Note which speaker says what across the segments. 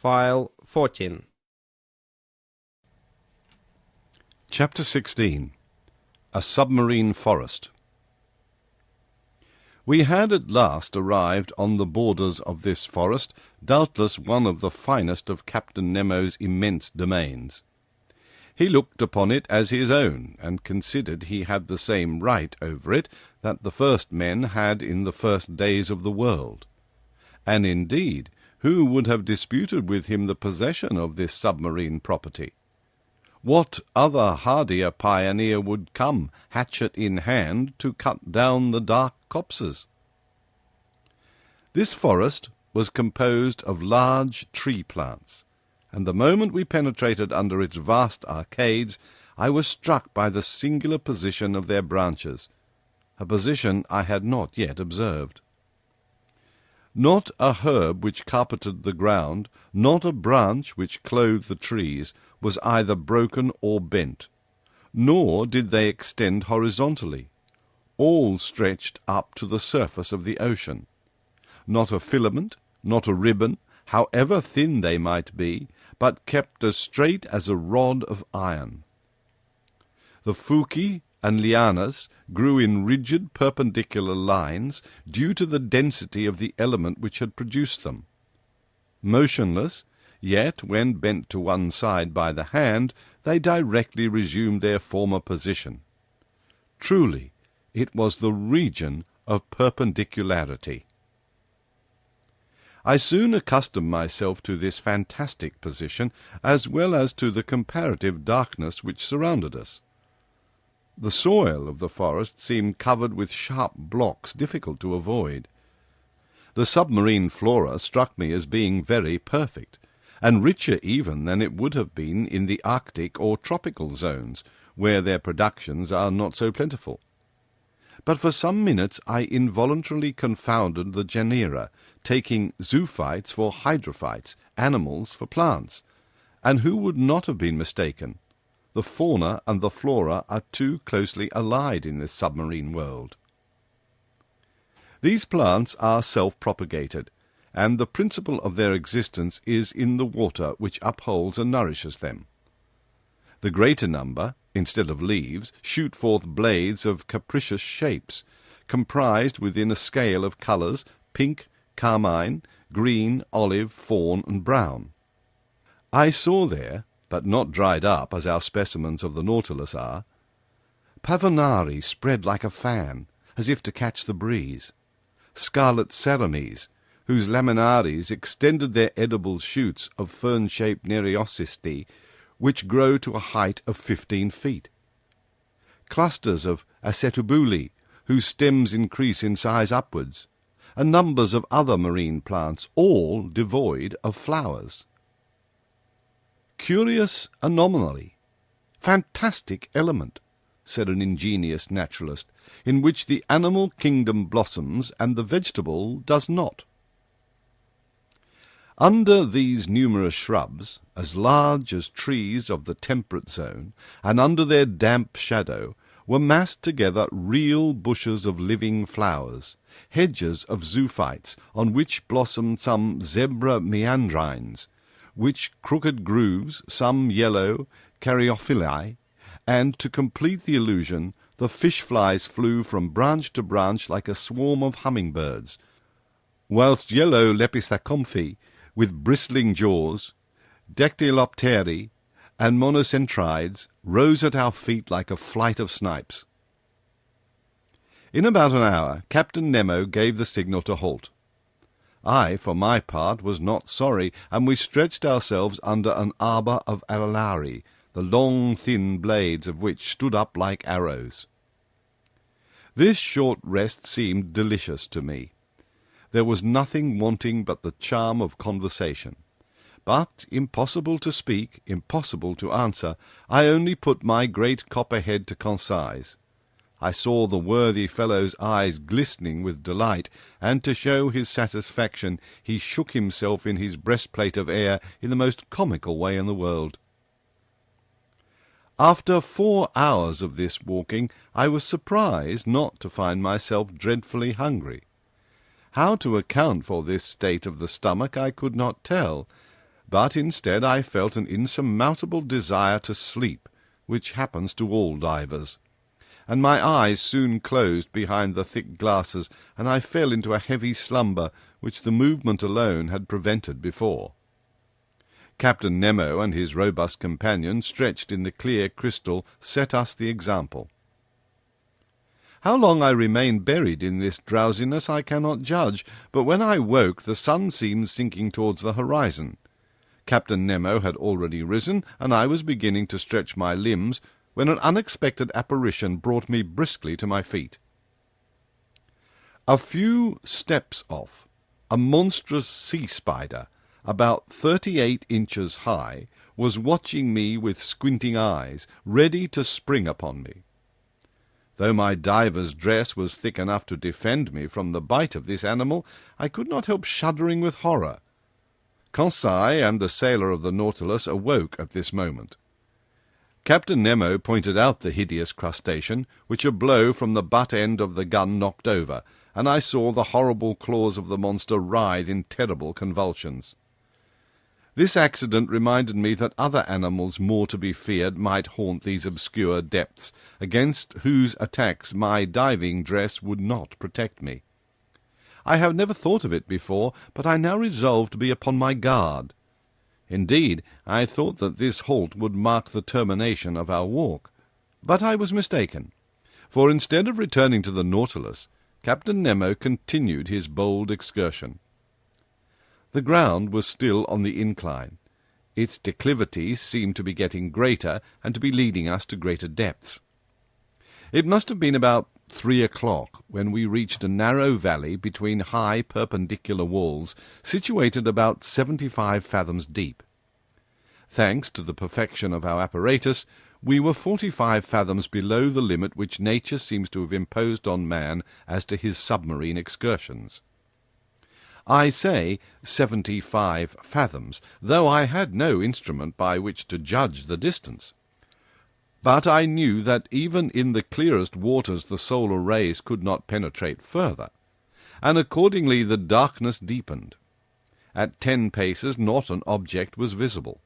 Speaker 1: File 14.
Speaker 2: Chapter 16. A Submarine Forest. We had at last arrived on the borders of this forest, doubtless one of the finest of Captain Nemo's immense domains. He looked upon it as his own, and considered he had the same right over it that the first men had in the first days of the world. And indeed, who would have disputed with him the possession of this submarine property? What other hardier pioneer would come, hatchet in hand, to cut down the dark copses? This forest was composed of large tree plants, and the moment we penetrated under its vast arcades, I was struck by the singular position of their branches, a position I had not yet observed. Not a herb which carpeted the ground, not a branch which clothed the trees, was either broken or bent, nor did they extend horizontally. All stretched up to the surface of the ocean. Not a filament, not a ribbon, however thin they might be, but kept as straight as a rod of iron. The fuci and lianas grew in rigid perpendicular lines due to the density of the element which had produced them. Motionless, yet when bent to one side by the hand, they directly resumed their former position. Truly, it was the region of perpendicularity. I soon accustomed myself to this fantastic position, as well as to the comparative darkness which surrounded us. The soil of the forest seemed covered with sharp blocks difficult to avoid. The submarine flora struck me as being very perfect, and richer even than it would have been in the Arctic or tropical zones, where their productions are not so plentiful. But for some minutes I involuntarily confounded the genera, taking zoophytes for hydrophytes, animals for plants, and who would not have been mistaken? The fauna and the flora are too closely allied in this submarine world. These plants are self-propagated, and the principle of their existence is in the water which upholds and nourishes them. The greater number, instead of leaves, shoot forth blades of capricious shapes, comprised within a scale of colours, pink, carmine, green, olive, fawn, and brown. I saw there, but not dried up as our specimens of the Nautilus are, pavonari spread like a fan, as if to catch the breeze, scarlet cerames, whose laminaries extended their edible shoots of fern-shaped nereocysti, which grow to a height of 15 feet, clusters of acetobuli, whose stems increase in size upwards, and numbers of other marine plants, all devoid of flowers. Curious anomaly, fantastic element, said an ingenious naturalist, in which the animal kingdom blossoms and the vegetable does not. Under these numerous shrubs, as large as trees of the temperate zone, and under their damp shadow, were massed together real bushes of living flowers, hedges of zoophytes, on which blossomed some zebra meandrines, which crooked grooves, some yellow caryophyllae, and, to complete the illusion, the fish-flies flew from branch to branch like a swarm of hummingbirds, whilst yellow lepisthacompi, with bristling jaws, dactylopteri, and monocentrides, rose at our feet like a flight of snipes. In about an hour, Captain Nemo gave the signal to halt. I, for my part, was not sorry, and we stretched ourselves under an arbour of alari, the long thin blades of which stood up like arrows. This short rest seemed delicious to me. There was nothing wanting but the charm of conversation. But, impossible to speak, impossible to answer, I only put my great copper head to concise. I saw the worthy fellow's eyes glistening with delight, and to show his satisfaction he shook himself in his breastplate of air in the most comical way in the world. After 4 hours of this walking, I was surprised not to find myself dreadfully hungry. How to account for this state of the stomach I could not tell, but instead I felt an insurmountable desire to sleep, which happens to all divers, and my eyes soon closed behind the thick glasses, and I fell into a heavy slumber which the movement alone had prevented before. Captain Nemo and his robust companion, stretched in the clear crystal, set us the example. How long I remained buried in this drowsiness I cannot judge, but when I woke the sun seemed sinking towards the horizon. Captain Nemo had already risen, and I was beginning to stretch my limbs, when an unexpected apparition brought me briskly to my feet. A few steps off, a monstrous sea-spider, about 38 inches high, was watching me with squinting eyes, ready to spring upon me. Though my diver's dress was thick enough to defend me from the bite of this animal, I could not help shuddering with horror. Conseil and the sailor of the Nautilus awoke at this moment. Captain Nemo pointed out the hideous crustacean, which a blow from the butt end of the gun knocked over, and I saw the horrible claws of the monster writhe in terrible convulsions. This accident reminded me that other animals more to be feared might haunt these obscure depths, against whose attacks my diving dress would not protect me. I have never thought of it before, but I now resolved to be upon my guard. Indeed, I thought that this halt would mark the termination of our walk. But I was mistaken, for instead of returning to the Nautilus, Captain Nemo continued his bold excursion. The ground was still on the incline. Its declivities seemed to be getting greater, and to be leading us to greater depths. It must have been about 3 o'clock when we reached a narrow valley between high perpendicular walls, situated about 75 fathoms deep. Thanks to the perfection of our apparatus, we were 45 fathoms below the limit which nature seems to have imposed on man as to his submarine excursions. I say 75 fathoms, though I had no instrument by which to judge the distance. But I knew that even in the clearest waters the solar rays could not penetrate further, and accordingly the darkness deepened. At 10 paces not an object was visible.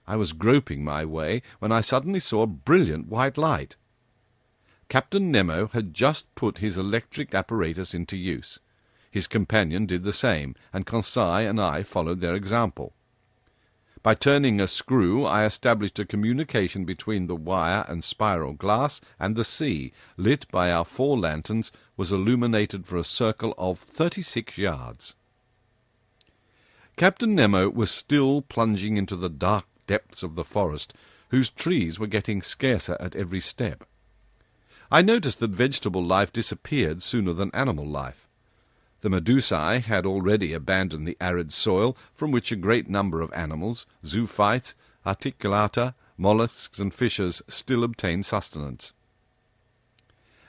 Speaker 2: I was groping my way when I suddenly saw a brilliant white light. Captain Nemo had just put his electric apparatus into use. His companion did the same, and Conseil and I followed their example. By turning a screw, I established a communication between the wire and spiral glass, and the sea, lit by our 4 lanterns, was illuminated for a circle of 36 yards. Captain Nemo was still plunging into the dark depths of the forest, whose trees were getting scarcer at every step. I noticed that vegetable life disappeared sooner than animal life. The medusae had already abandoned the arid soil, from which a great number of animals, zoophytes, articulata, mollusks, and fishes still obtained sustenance.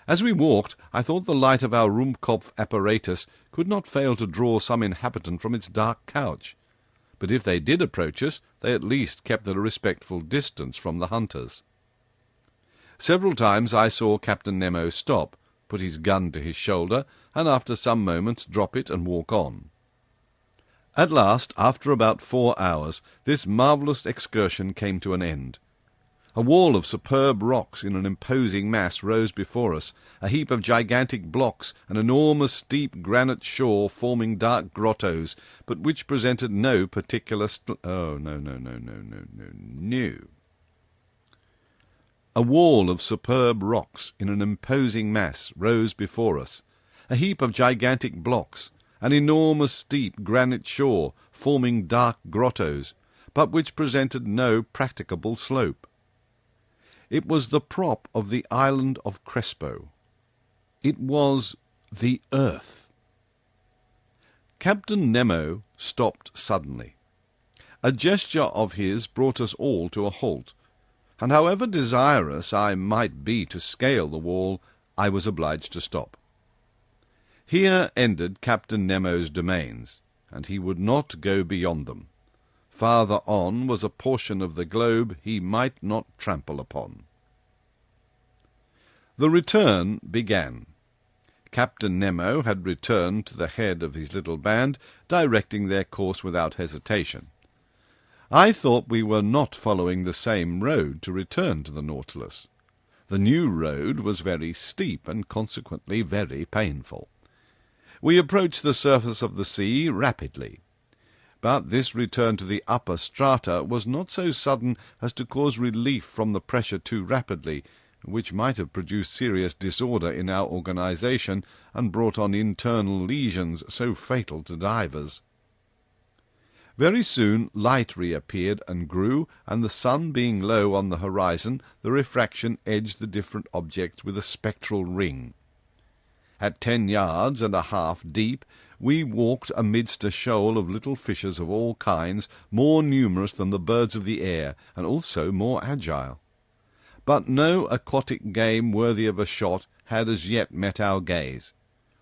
Speaker 2: As we walked, I thought the light of our Ruhmkopf apparatus could not fail to draw some inhabitant from its dark couch, but if they did approach us, they at least kept at a respectful distance from the hunters. Several times I saw Captain Nemo stop, put his gun to his shoulder, and after some moments drop it and walk on. At last, after about 4 hours, this marvellous excursion came to an end. A wall of superb rocks in an imposing mass rose before us, a heap of gigantic blocks, an enormous steep granite shore forming dark grottos, but which presented no particular A wall of superb rocks in an imposing mass rose before us, a heap of gigantic blocks, an enormous steep granite shore forming dark grottos, but which presented no practicable slope. It was the prop of the island of Crespo. It was the earth. Captain Nemo stopped suddenly. A gesture of his brought us all to a halt, and however desirous I might be to scale the wall, I was obliged to stop. Here ended Captain Nemo's domains, and he would not go beyond them. Farther on was a portion of the globe he might not trample upon. The return began. Captain Nemo had returned to the head of his little band, directing their course without hesitation. I thought we were not following the same road to return to the Nautilus. The new road was very steep and consequently very painful. We approached the surface of the sea rapidly, but this return to the upper strata was not so sudden as to cause relief from the pressure too rapidly, which might have produced serious disorder in our organization and brought on internal lesions so fatal to divers. Very soon light reappeared and grew, and the sun being low on the horizon, the refraction edged the different objects with a spectral ring. At 10 yards and a half deep, we walked amidst a shoal of little fishes of all kinds, more numerous than the birds of the air, and also more agile. But no aquatic game worthy of a shot had as yet met our gaze,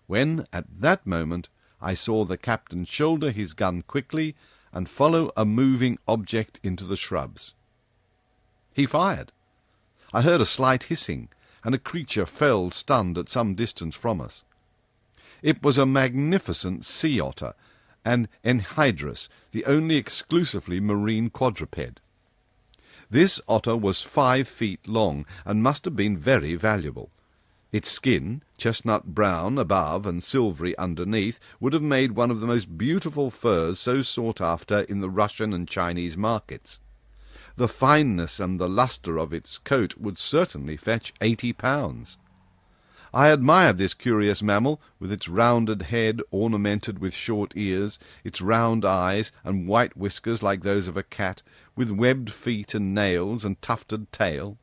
Speaker 2: when, at that moment, I saw the captain shoulder his gun quickly and follow a moving object into the shrubs. He fired. I heard a slight hissing, and a creature fell stunned at some distance from us. It was a magnificent sea otter, an enhydrus, the only exclusively marine quadruped. This otter was 5 feet long, and must have been very valuable. Its skin, chestnut brown above and silvery underneath, would have made one of the most beautiful furs so sought after in the Russian and Chinese markets. The fineness and the lustre of its coat would certainly fetch 80 pounds. I admired this curious mammal, with its rounded head ornamented with short ears, its round eyes and white whiskers like those of a cat, with webbed feet and nails and tufted tail.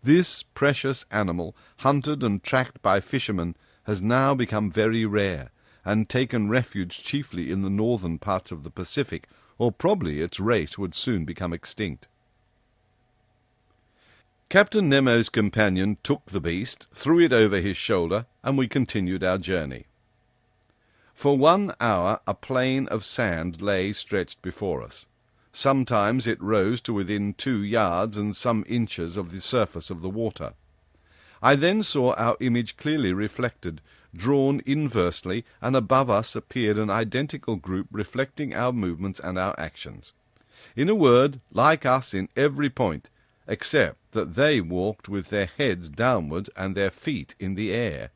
Speaker 2: This precious animal, hunted and tracked by fishermen, has now become very rare, and taken refuge chiefly in the northern parts of the Pacific, or probably its race would soon become extinct. Captain Nemo's companion took the beast, threw it over his shoulder, and we continued our journey. For 1 hour a plain of sand lay stretched before us. Sometimes it rose to within 2 yards and some inches of the surface of the water. I then saw our image clearly reflected, drawn inversely, and above us appeared an identical group reflecting our movements and our actions. In a word, like us in every point, except that they walked with their heads downward and their feet in the air.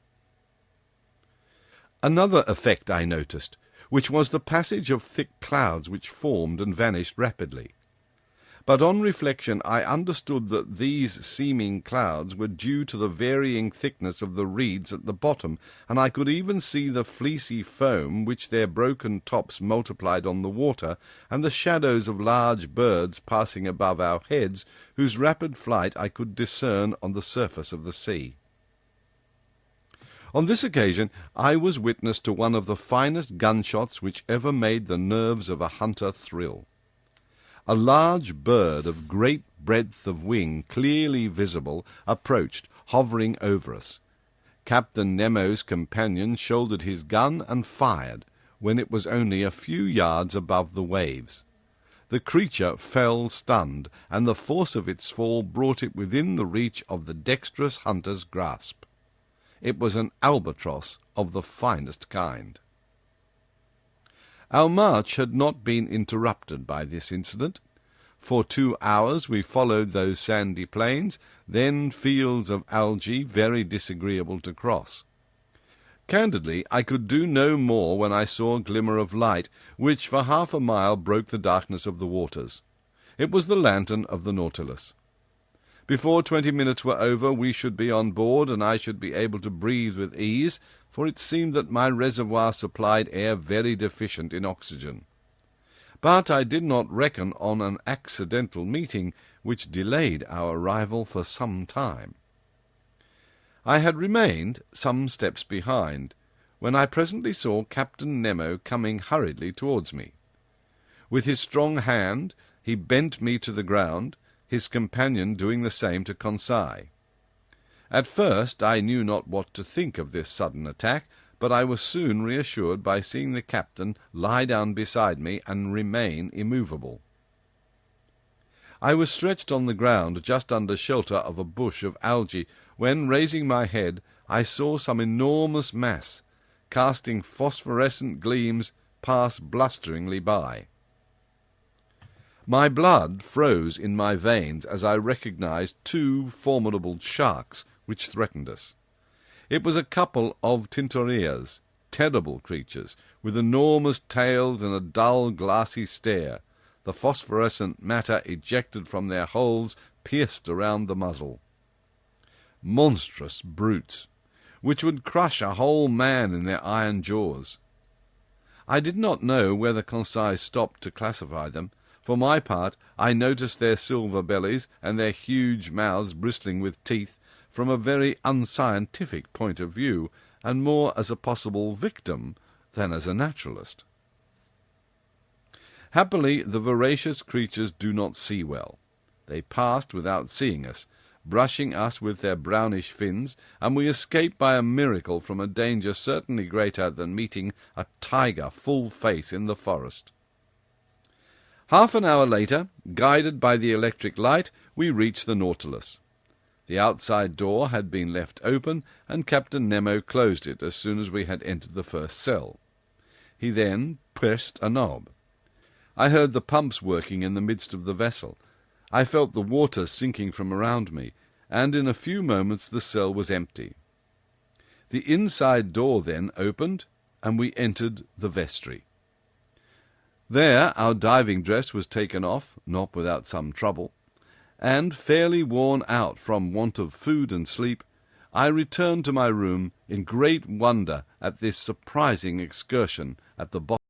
Speaker 2: Another effect I noticed, which was the passage of thick clouds which formed and vanished rapidly. But on reflection I understood that these seeming clouds were due to the varying thickness of the reeds at the bottom, and I could even see the fleecy foam which their broken tops multiplied on the water, and the shadows of large birds passing above our heads, whose rapid flight I could discern on the surface of the sea. On this occasion I was witness to one of the finest gunshots which ever made the nerves of a hunter thrill. A large bird of great breadth of wing, clearly visible, approached, hovering over us. Captain Nemo's companion shouldered his gun and fired, when it was only a few yards above the waves. The creature fell stunned, and the force of its fall brought it within the reach of the dexterous hunter's grasp. It was an albatross of the finest kind. Our march had not been interrupted by this incident. For 2 hours we followed those sandy plains, then fields of algae very disagreeable to cross. Candidly, I could do no more when I saw a glimmer of light, which for half a mile broke the darkness of the waters. It was the lantern of the Nautilus. Before 20 minutes were over we should be on board, and I should be able to breathe with ease, for it seemed that my reservoir supplied air very deficient in oxygen. But I did not reckon on an accidental meeting, which delayed our arrival for some time. I had remained some steps behind, when I presently saw Captain Nemo coming hurriedly towards me. With his strong hand he bent me to the ground, his companion doing the same to Conseil. At first I knew not what to think of this sudden attack, but I was soon reassured by seeing the captain lie down beside me and remain immovable. I was stretched on the ground just under shelter of a bush of algae, when, raising my head, I saw some enormous mass, casting phosphorescent gleams, pass blusteringly by. My blood froze in my veins as I recognized two formidable sharks which threatened us. It was a couple of tintorias, terrible creatures, with enormous tails and a dull, glassy stare, the phosphorescent matter ejected from their holes pierced around the muzzle. Monstrous brutes, which would crush a whole man in their iron jaws. I did not know whether Conseil stopped to classify them. For my part, I noticed their silver bellies and their huge mouths bristling with teeth from a very unscientific point of view, and more as a possible victim than as a naturalist. Happily, the voracious creatures do not see well. They passed without seeing us, brushing us with their brownish fins, and we escaped by a miracle from a danger certainly greater than meeting a tiger full face in the forest. Half an hour later, guided by the electric light, we reached the Nautilus. The outside door had been left open, and Captain Nemo closed it as soon as we had entered the first cell. He then pressed a knob. I heard the pumps working in the midst of the vessel. I felt the water sinking from around me, and in a few moments the cell was empty. The inside door then opened, and we entered the vestry. There our diving dress was taken off, not without some trouble, and, fairly worn out from want of food and sleep, I returned to my room in great wonder at this surprising excursion at the bottom